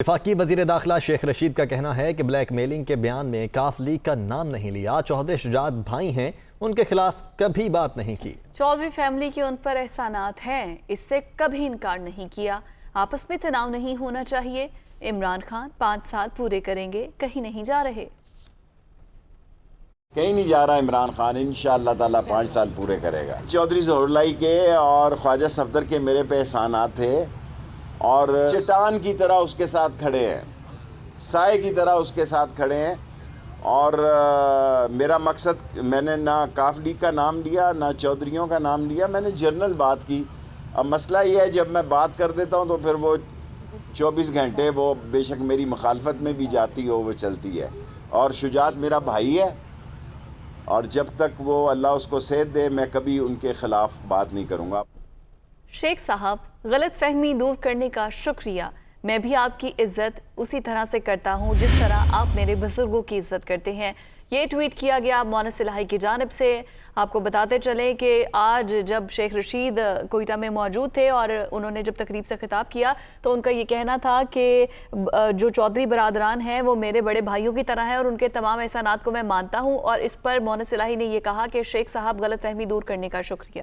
وفاقی وزیر داخلہ شیخ رشید کا کہنا ہے کہ بلیک میلنگ کے بیان میں کاف لیگ کا نام نہیں لیا۔ چودھری شجاعت بھائی ہیں، ان کے خلاف کبھی بات نہیں کی۔ چودھری فیملی کے ان پر احسانات ہیں، اس سے کبھی انکار نہیں کیا۔ آپس میں تناؤ نہیں ہونا چاہیے۔ عمران خان 5 سال پورے کریں گے، کہیں نہیں جا رہے۔ کہیں نہیں جا رہا عمران خان، انشاءاللہ تعالیٰ 5 سال پورے کرے گا۔ چودھری ظہور اللہ کے اور خواجہ صفدر کے میرے پہ احسانات تھے اور چٹان کی طرح اس کے ساتھ کھڑے ہیں، سائے کی طرح اس کے ساتھ کھڑے ہیں۔ اور میرا مقصد، میں نے نہ کاف لیگ کا نام لیا نہ چودھریوں کا نام لیا، میں نے جنرل بات کی۔ اب مسئلہ یہ ہے جب میں بات کر دیتا ہوں تو پھر وہ 24 گھنٹے وہ بے شک میری مخالفت میں بھی جاتی ہو وہ چلتی ہے۔ اور شجاعت میرا بھائی ہے اور جب تک وہ اللہ اس کو صحت دے میں کبھی ان کے خلاف بات نہیں کروں گا۔ شیخ صاحب، غلط فہمی دور کرنے کا شکریہ۔ میں بھی آپ کی عزت اسی طرح سے کرتا ہوں جس طرح آپ میرے بزرگوں کی عزت کرتے ہیں۔ یہ ٹویٹ کیا گیا مونس الہی کی جانب سے۔ آپ کو بتاتے چلیں کہ آج جب شیخ رشید کوئٹہ میں موجود تھے اور انہوں نے جب تقریب سے خطاب کیا تو ان کا یہ کہنا تھا کہ جو چودھری برادران ہیں وہ میرے بڑے بھائیوں کی طرح ہیں اور ان کے تمام احسانات کو میں مانتا ہوں، اور اس پر مونس الہی نے یہ کہا کہ شیخ صاحب غلط فہمی دور کرنے کا شکریہ۔